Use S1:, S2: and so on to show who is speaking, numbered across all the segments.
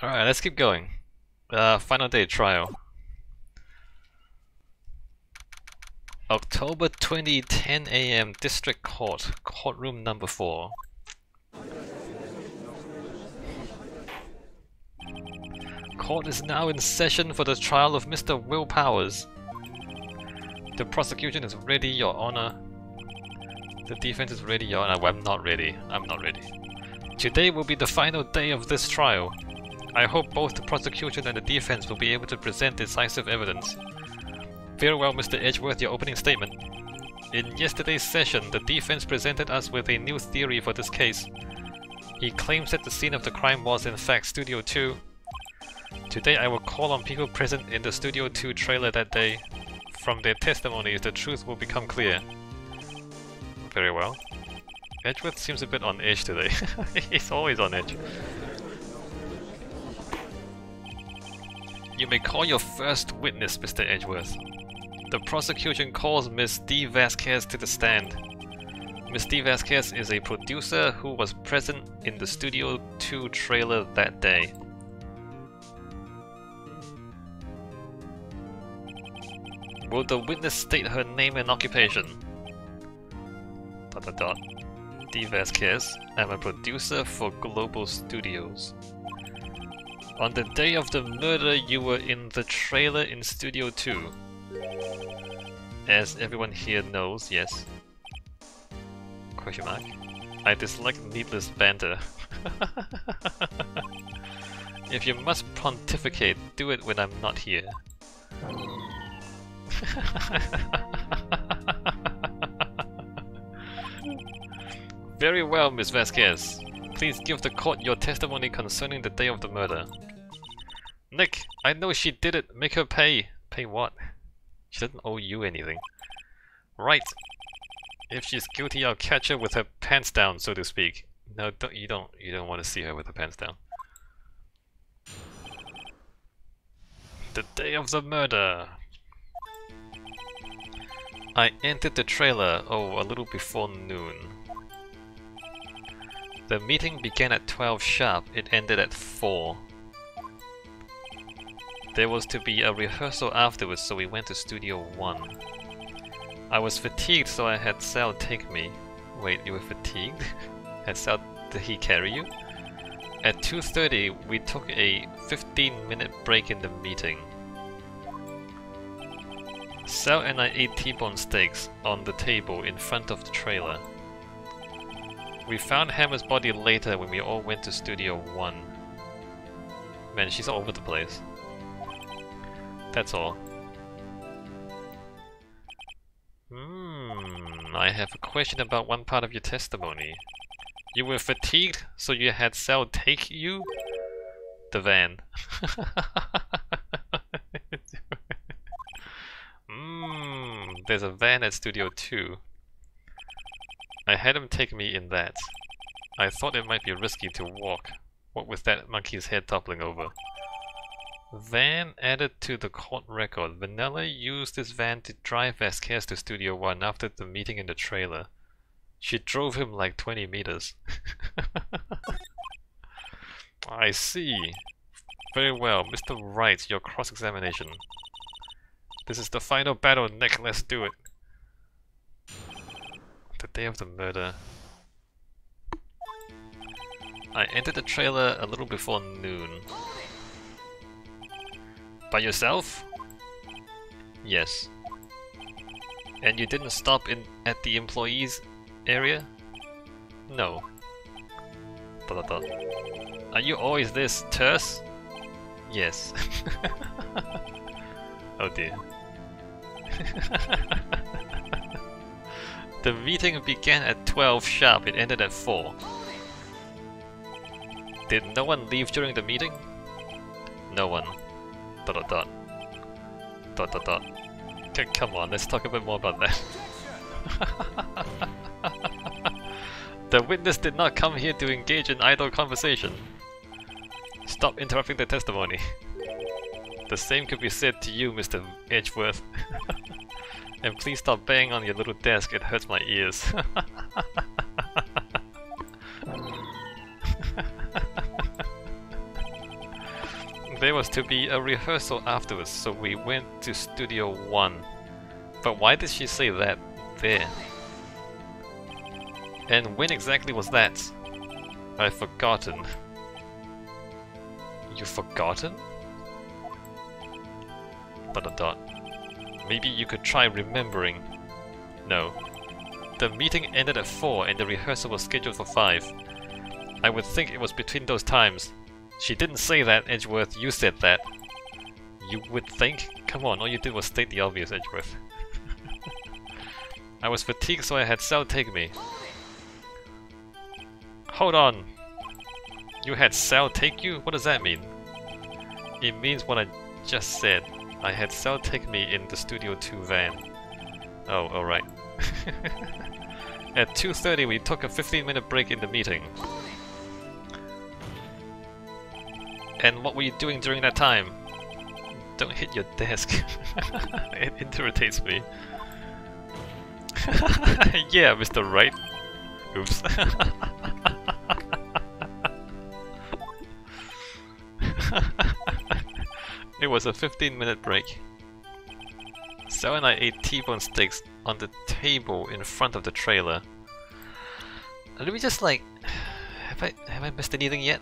S1: Alright, let's keep going. Final day trial. October 20, 10 AM, District Court, courtroom number 4. Court is now in session for the trial of Mr. Will Powers. The prosecution is ready, Your Honor. The defense is ready, Your Honor. Well, I'm not ready. I'm not ready. Today will be the final day of this trial. I hope both the prosecution and the defense will be able to present decisive evidence. Very well, Mr. Edgeworth, your opening statement. In yesterday's session, the defense presented us with a new theory for this case. He claims that the scene of the crime was in fact Studio 2. Today I will call on people present in the Studio 2 trailer that day. From their testimonies, the truth will become clear. Very well. Edgeworth seems a bit on edge today. He's always on edge. You may call your first witness, Mr. Edgeworth. The prosecution calls Miss D. Vasquez to the stand. Miss D. Vasquez is a producer who was present in the Studio 2 trailer that day. Will the witness state her name and occupation? ... D. Vasquez, I'm a producer for Global Studios. On the day of the murder, you were in the trailer in Studio 2. As everyone here knows, yes. Question mark. I dislike needless banter. If you must pontificate, do it when I'm not here. Very well, Miss Vasquez. Please give the court your testimony concerning the day of the murder. Nick, I know she did it. Make her pay. Pay what? She doesn't owe you anything. Right. If she's guilty, I'll catch her with her pants down, so to speak. No, you don't want to see her with her pants down. The day of the murder. I entered the trailer, a little before noon. The meeting began at 12 sharp, it ended at 4. There was to be a rehearsal afterwards, so we went to Studio 1. I was fatigued, so I had Sal take me. Wait, you were fatigued? Had Sal... did he carry you? At 2:30, we took a 15-minute break in the meeting. Sal and I ate T-bone steaks on the table in front of the trailer. We found Hammer's body later when we all went to Studio 1. Man, she's all over the place. That's all. I have a question about one part of your testimony. You were fatigued, so you had Sal take you? The van. There's a van at Studio 2. I had him take me in that. I thought it might be risky to walk. What with that monkey's head toppling over? Van added to the court record. Vanilla used this van to drive Vasquez to Studio 1 after the meeting in the trailer. She drove him like 20 meters. I see. Very well. Mr. Wright, your cross-examination. This is the final battle, Nick. Let's do it. The day of the murder. I entered the trailer a little before noon. By yourself? Yes. And you didn't stop at the employees area? No. ... Are you always this terse? Yes. Oh dear. The meeting began at 12 sharp, it ended at 4. Did no one leave during the meeting? No one. ... Come on, let's talk a bit more about that. The witness did not come here to engage in idle conversation. Stop interrupting the testimony. The same could be said to you, Mr. Edgeworth. And please stop banging on your little desk, it hurts my ears. There was to be a rehearsal afterwards, so we went to Studio 1. But why did she say that there? And when exactly was that? I've forgotten. You've forgotten? Dot dot dot. Maybe you could try remembering. No. The meeting ended at 4 and the rehearsal was scheduled for 5. I would think it was between those times. She didn't say that, Edgeworth. You said that. You would think? Come on, all you did was state the obvious, Edgeworth. I was fatigued, so I had Sal take me. Hold on. You had Sal take you? What does that mean? It means what I just said. I had Sal take me in the Studio 2 van. Oh, alright. At 2:30 we took a 15-minute break in the meeting. And what were you doing during that time? Don't hit your desk. It irritates me. Yeah, Mr. Wright. Oops. It was a 15-minute break. Sal and I ate T-bone steaks on the table in front of the trailer. Let me just like... Have I missed anything yet?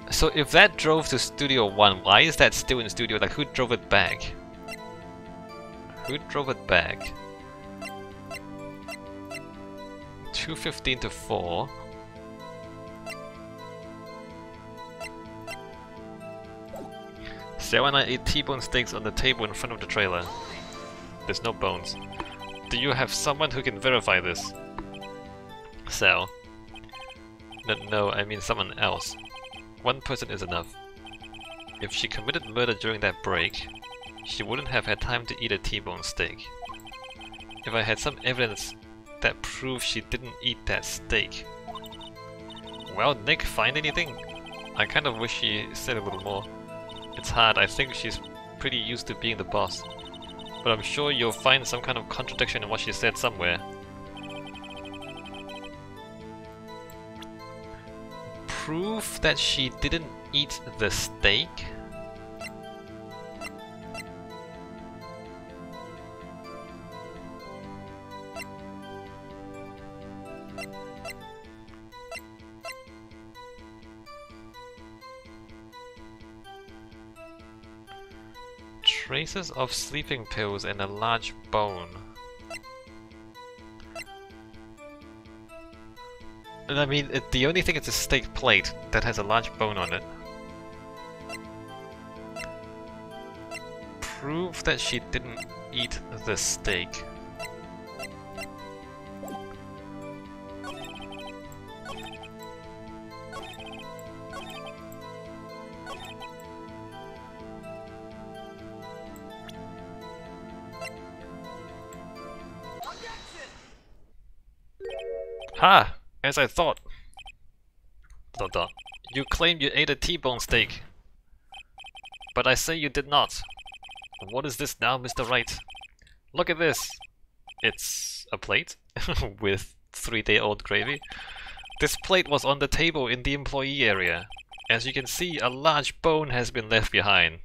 S1: So if that drove to Studio 1, why is that still in Studio? Like, who drove it back? Who drove it back? 2:15 to 4. Sarah and I ate T-bone steaks on the table in front of the trailer. There's no bones. Do you have someone who can verify this? Sal. No, I mean someone else. One person is enough. If she committed murder during that break, she wouldn't have had time to eat a T-bone steak. If I had some evidence that proves she didn't eat that steak. Well, Nick, find anything? I kind of wish she said a little more. It's hard, I think she's pretty used to being the boss. But I'm sure you'll find some kind of contradiction in what she said somewhere. Proof that she didn't eat the steak? Traces of sleeping pills and a large bone. And I mean, the only thing is a steak plate that has a large bone on it. Prove that she didn't eat the steak. Ha! As I thought. ... You claim you ate a T-bone steak. But I say you did not. What is this now, Mr. Wright? Look at this. It's a plate with 3-day-old gravy. This plate was on the table in the employee area. As you can see, a large bone has been left behind.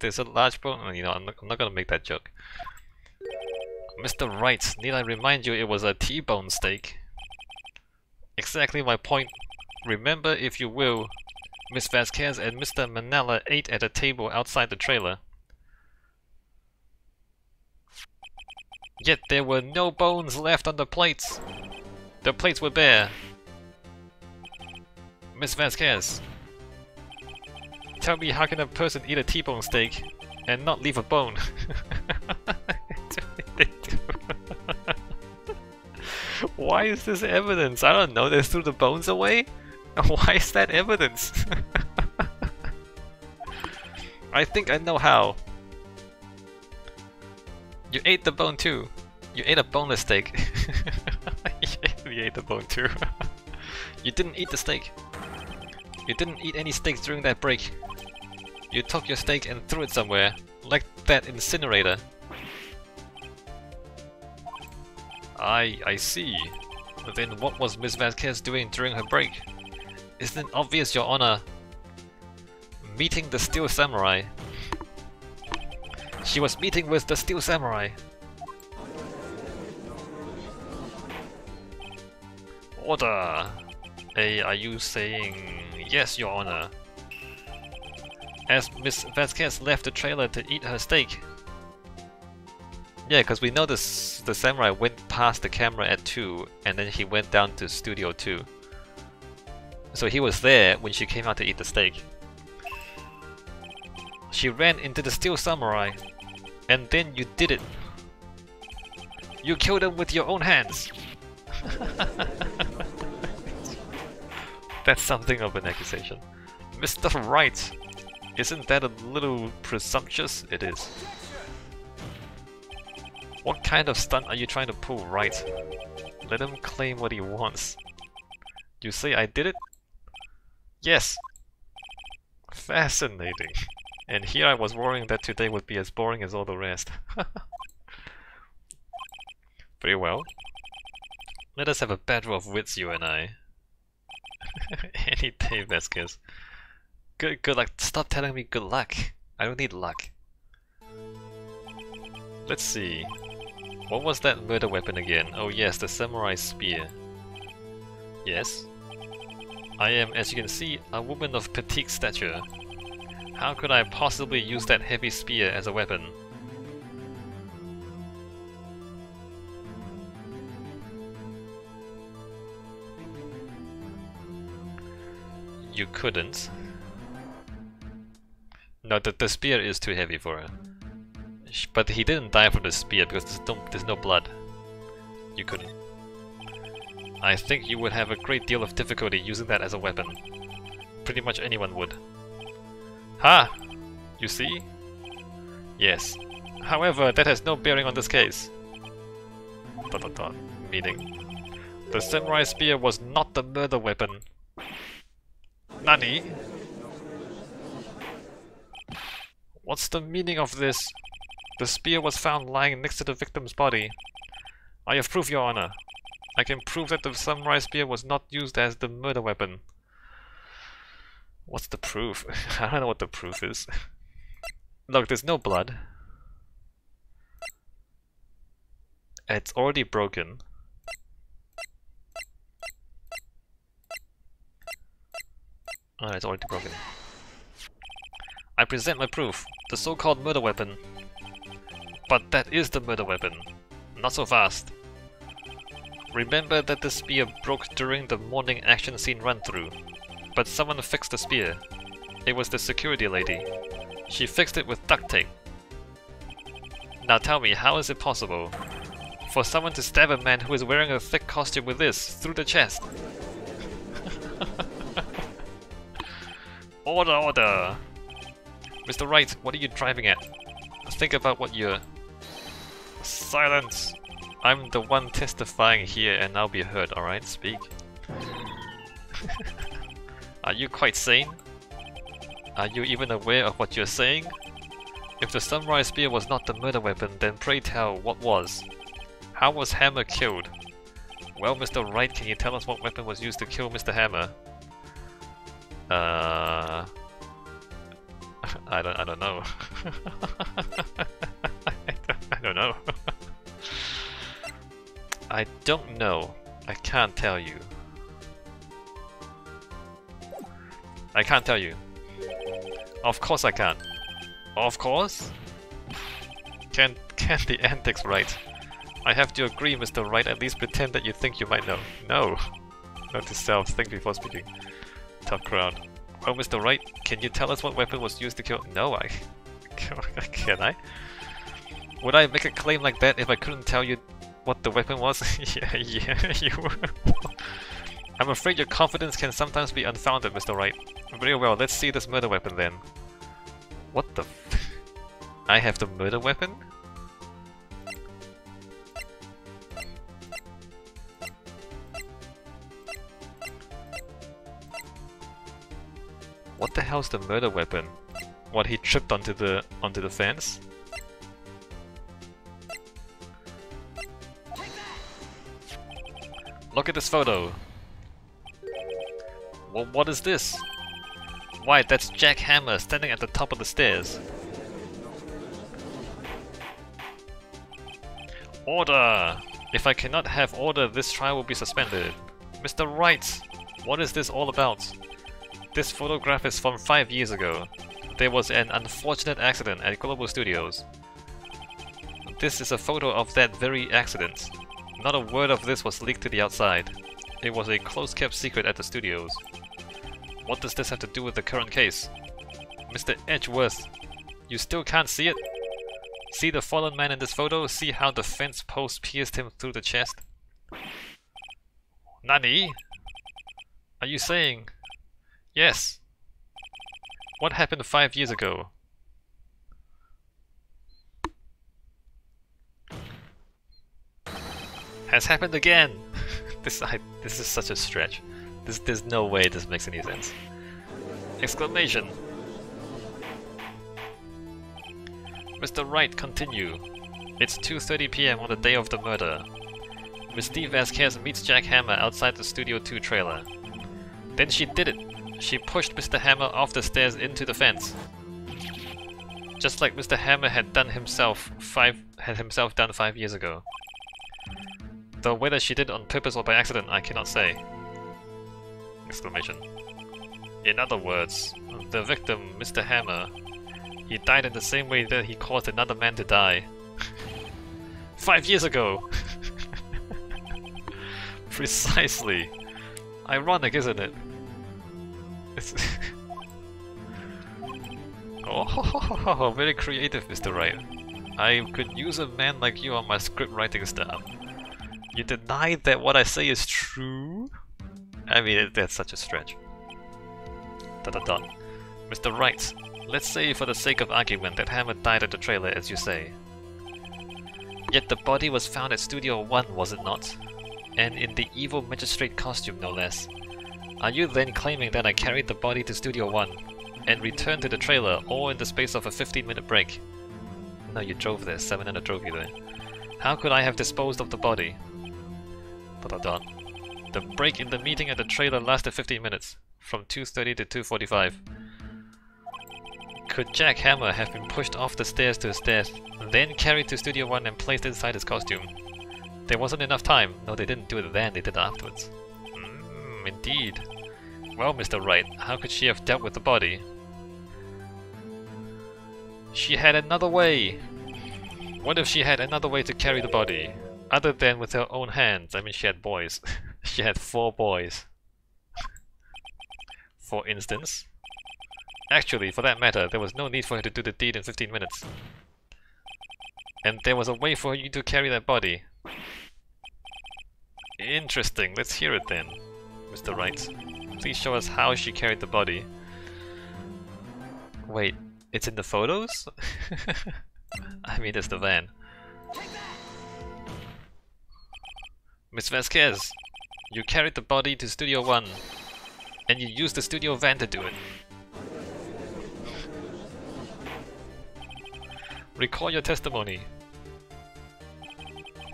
S1: There's a large bone? You know, I'm not gonna make that joke. Mr. Wright, need I remind you it was a T-bone steak? Exactly my point. Remember, if you will, Miss Vasquez and Mr. Manella ate at a table outside the trailer. Yet there were no bones left on the plates. The plates were bare. Miss Vasquez, tell me, how can a person eat a T-bone steak and not leave a bone? Why is this evidence? I don't know, they threw the bones away? Why is that evidence? I think I know how. You ate the bone too. You ate a boneless steak. You ate the bone too. You didn't eat the steak. You didn't eat any steaks during that break. You took your steak and threw it somewhere, like that incinerator. I see. Then what was Miss Vasquez doing during her break? Isn't it obvious, Your Honor? Meeting the Steel Samurai. She was meeting with the Steel Samurai. Order! Hey, are you saying yes, Your Honor? As Miss Vasquez left the trailer to eat her steak. Yeah, because we know the samurai went past the camera at 2 and then he went down to Studio 2. So he was there when she came out to eat the steak. She ran into the Steel Samurai and then you did it. You killed him with your own hands. That's something of an accusation. Mr. Wright, isn't that a little presumptuous? It is. What kind of stunt are you trying to pull, Wright? Let him claim what he wants. You say I did it? Yes! Fascinating. And here I was worrying that today would be as boring as all the rest. Very well. Let us have a battle of wits, you and I. Any day, Vasquez. Good luck. Stop telling me good luck. I don't need luck. Let's see. What was that murder weapon again? Oh yes, the samurai spear. Yes. I am, as you can see, a woman of petite stature. How could I possibly use that heavy spear as a weapon? You couldn't. No, the spear is too heavy for her. But he didn't die from the spear because there's no blood. You couldn't. I think you would have a great deal of difficulty using that as a weapon. Pretty much anyone would. Ha! You see? Yes. However, that has no bearing on this case. Meaning? The samurai spear was not the murder weapon. Nani? What's the meaning of this? The spear was found lying next to the victim's body. I have proof, Your Honor. I can prove that the samurai spear was not used as the murder weapon. What's the proof? I don't know what the proof is. Look, there's no blood. It's already broken. Oh, it's already broken. I present my proof, the so-called murder weapon. But that is the murder weapon. Not so fast. Remember that the spear broke during the morning action scene run-through. But someone fixed the spear. It was the security lady. She fixed it with duct tape. Now tell me, how is it possible for someone to stab a man who is wearing a thick costume with this through the chest? Order, order! Mr. Wright, what are you driving at? Think about what you're... Silence! I'm the one testifying here and I'll be heard, alright? Speak. Are you quite sane? Are you even aware of what you're saying? If the samurai spear was not the murder weapon, then pray tell, what was? How was Hammer killed? Well, Mr. Wright, can you tell us what weapon was used to kill Mr. Hammer? I don't know. I don't know. I don't know. I can't tell you. I can't tell you. Of course I can't. Of course? Can't the antics right? I have to agree, Mr. Wright. At least pretend that you think you might know. No. Note to self. Think before speaking. Tough crowd. Well, Mr. Wright, can you tell us what weapon was used to kill? No, can I? Would I make a claim like that if I couldn't tell you what the weapon was? yeah, you would. I'm afraid your confidence can sometimes be unfounded, Mr. Wright. Very well, let's see this murder weapon then. What the f... I have the murder weapon? What the hell's the murder weapon? What, he tripped onto the fence? Look at this photo. Well, what is this? Why, that's Jack Hammer standing at the top of the stairs. Order! If I cannot have order, this trial will be suspended. Mr. Wright, what is this all about? This photograph is from 5 years ago. There was an unfortunate accident at Global Studios. This is a photo of that very accident. Not a word of this was leaked to the outside. It was a close-kept secret at the studios. What does this have to do with the current case? Mr. Edgeworth, you still can't see it? See the fallen man in this photo? See how the fence post pierced him through the chest? Nani? Are you saying? Yes. What happened 5 years ago? Has happened again! This is such a stretch. There's no way this makes any sense. Exclamation! Mr. Wright, continue. It's 2:30 PM on the day of the murder. Miss Vasquez meets Jack Hammer outside the Studio 2 trailer. Then she did it. She pushed Mr. Hammer off the stairs into the fence. Just like Mr. Hammer had done himself 5 years ago. Though whether she did it on purpose or by accident, I cannot say. Exclamation. In other words, the victim, Mr. Hammer, he died in the same way that he caused another man to die. 5 years ago! Precisely. Ironic, isn't it? It's oh, very creative, Mr. Wright. I could use a man like you on my script writing staff. You deny that what I say is true? I mean, that's such a stretch. ... Mr. Wright, let's say for the sake of argument that Hammer died at the trailer as you say. Yet the body was found at Studio 1, was it not? And in the evil magistrate costume, no less. Are you then claiming that I carried the body to Studio 1 and returned to the trailer all in the space of a 15-minute break? No, you drove there. 700 drove you there. How could I have disposed of the body? ... The break in the meeting at the trailer lasted 15 minutes, from 2:30 to 2:45. Could Jack Hammer have been pushed off the stairs to his death, then carried to Studio 1 and placed inside his costume? There wasn't enough time. No, they didn't do it then, they did it afterwards. Indeed. Well, Mr. Wright, how could she have dealt with the body? She had another way! What if she had another way to carry the body? Other than with her own hands. I mean, she had boys. She had 4 boys. For instance. Actually, for that matter, there was no need for her to do the deed in 15 minutes. And there was a way for you to carry that body. Interesting, let's hear it then, Mr. Wright. Please show us how she carried the body. Wait, it's in the photos? I mean, it's the van. Miss Vasquez, you carried the body to Studio 1, and you used the studio van to do it. Recall your testimony.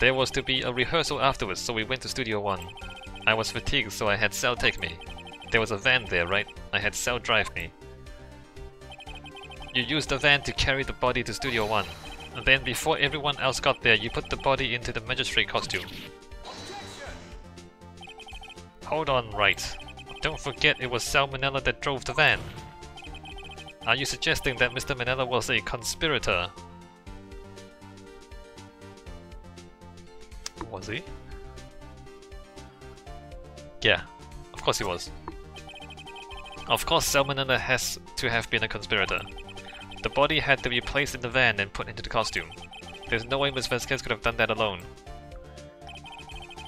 S1: There was to be a rehearsal afterwards, so we went to Studio 1. I was fatigued, so I had Sal take me. There was a van there, right? I had Sal drive me. You used the van to carry the body to Studio 1. And then before everyone else got there, you put the body into the magistrate costume. Hold on, Wright. Don't forget it was Sal Manella that drove the van. Are you suggesting that Mr. Manella was a conspirator? Was he? Yeah, of course he was. Of course Sal Manella has to have been a conspirator. The body had to be placed in the van and put into the costume. There's no way Miss Vasquez could have done that alone.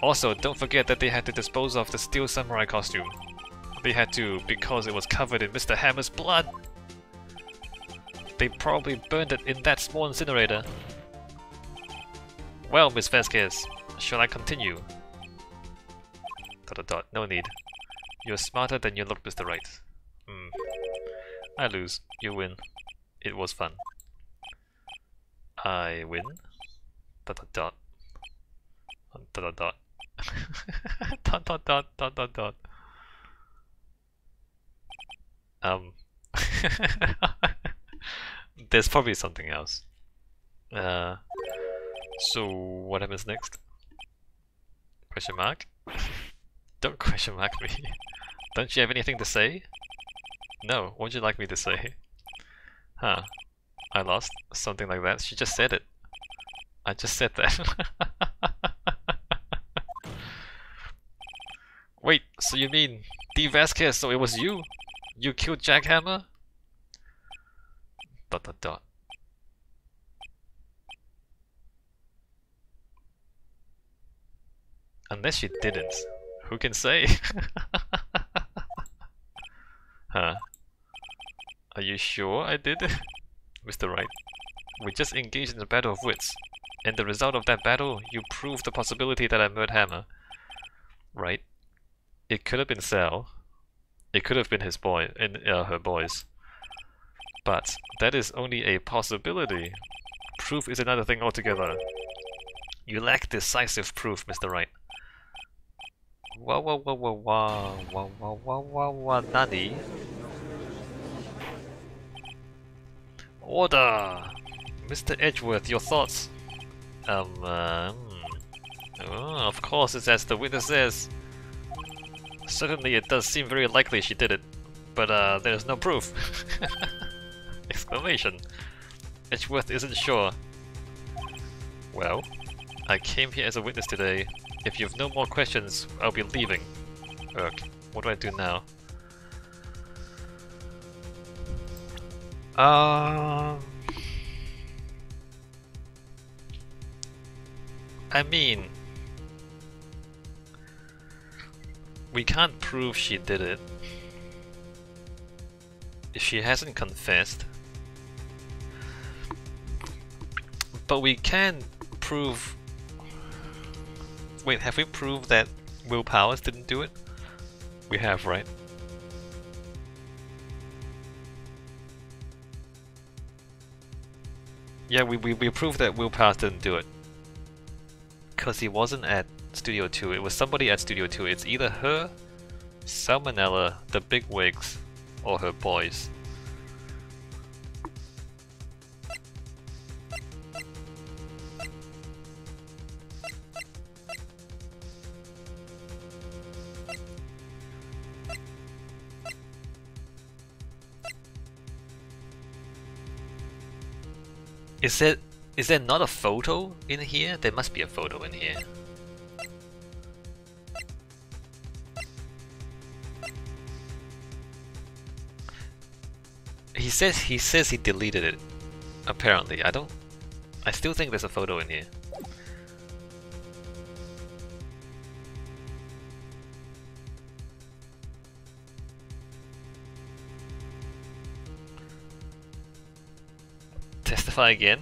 S1: Also, don't forget that they had to dispose of the Steel Samurai costume. They had to because it was covered in Mr. Hammer's blood. They probably burned it in that small incinerator. Well, Miss Vasquez, shall I continue? ... No need. You're smarter than you look, Mr. Wright. I lose. You win. It was fun. I win. ... dot dot dot dot dot dot. There's probably something else. So what happens next? Question mark? Don't question mark me. Don't you have anything to say? No, what would you like me to say? Huh. I lost? Something like that. She just said it. I just said that. Wait, so you mean D. Vasquez, so it was you? You killed Jackhammer? Dot dot dot. Unless you didn't. Who can say? Huh. Are you sure I did? Mr. Wright, we just engaged in a battle of wits. And the result of that battle, you proved the possibility that I murdered Hammer. Right? It could have been Sal. It could have been his boy and her boys. But that is only a possibility. Proof is another thing altogether. You lack decisive proof, Mr. Wright. Wah wah wah wah wah wah wah wah wah wah nani? Order! Mr. Edgeworth, your thoughts? Oh, of course it's as the witness says. Certainly it does seem very likely she did it, but there's no proof. Exclamation. Edgeworth isn't sure. Well, I came here as a witness today. If you've no more questions, I'll be leaving. Ugh, what do I do now? I mean, we can't prove she did it. If she hasn't confessed. But we can prove... Wait, have we proved that Will Powers didn't do it? We have, right? Yeah, we proved that Will Powers didn't do it. Because he wasn't at Studio 2, it was somebody at Studio 2. It's either her, Salmonella, the bigwigs, or her boys. Is there not a photo in here? There must be a photo in here. He says he deleted it. Apparently, I still think there's a photo in here. Testify again?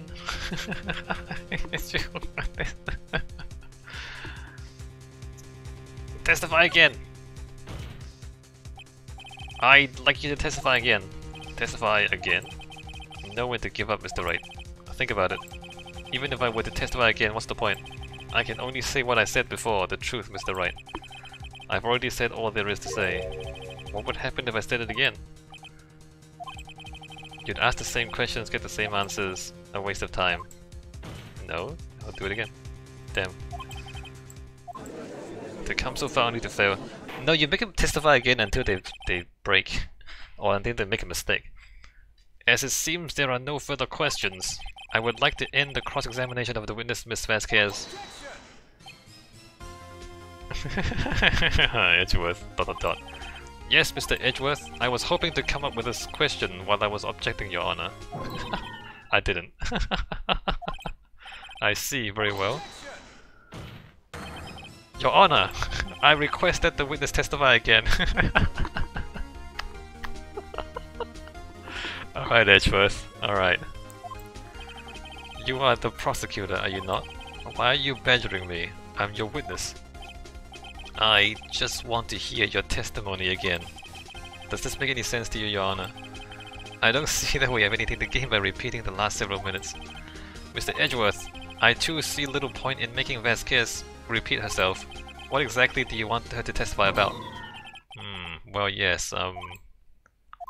S1: Testify again! I'd like you to testify again. Testify again? Know when to give up, Mr. Wright. Think about it. Even if I were to testify again, what's the point? I can only say what I said before, the truth, Mr. Wright. I've already said all there is to say. What would happen if I said it again? You'd ask the same questions, get the same answers. A waste of time. No? I'll do it again. Damn. To come so far only to fail. No, you make them testify again until they break. Or until they make a mistake. As it seems there are no further questions, I would like to end the cross-examination of the witness, Miss Vasquez. Edgeworth, ... Yes, Mr. Edgeworth, I was hoping to come up with this question while I was objecting, Your Honor. I didn't. I see, very well. Your Honor, I request that the witness testify again. Alright, Edgeworth, alright. You are the prosecutor, are you not? Why are you badgering me? I'm your witness. I just want to hear your testimony again. Does this make any sense to you, Your Honor? I don't see that we have anything to gain by repeating the last several minutes. Mr. Edgeworth, I too see little point in making Vasquez repeat herself. What exactly do you want her to testify about? Well, yes, dot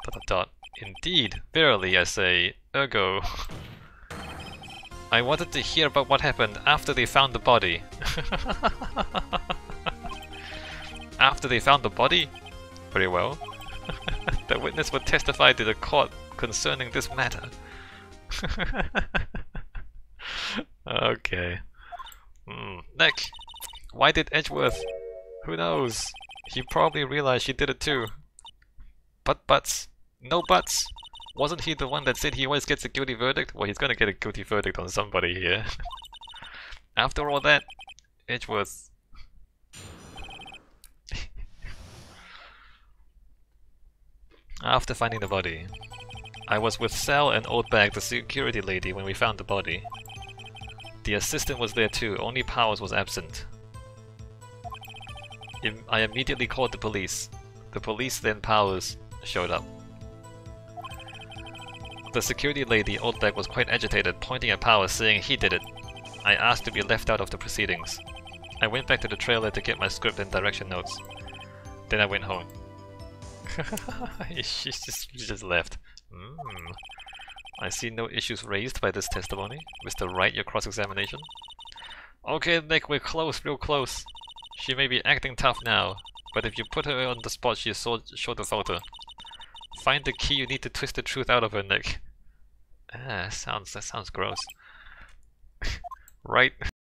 S1: dot dot. Indeed, verily, I say, ergo. I wanted to hear about what happened after they found the body. After they found the body? Very well. The witness would testify to the court concerning this matter. Okay. Nick, why did Edgeworth? Who knows? He probably realized she did it too. Buts. No buts. Wasn't he the one that said he always gets a guilty verdict? Well, he's gonna get a guilty verdict on somebody here. After all that, Edgeworth... After finding the body, I was with Sal and Oldbag, the security lady, when we found the body. The assistant was there too, only Powers was absent. I immediately called the police. The police, then Powers, showed up. The security lady, Oldbag, was quite agitated, pointing at Powers, saying he did it. I asked to be left out of the proceedings. I went back to the trailer to get my script and direction notes. Then I went home. she just left. I see no issues raised by this testimony. Mr. Wright, your cross-examination. Okay, Nick, we're close, real close. She may be acting tough now, but if you put her on the spot, she's sure to falter. Find the key you need to twist the truth out of her, Nick. That sounds gross. Right.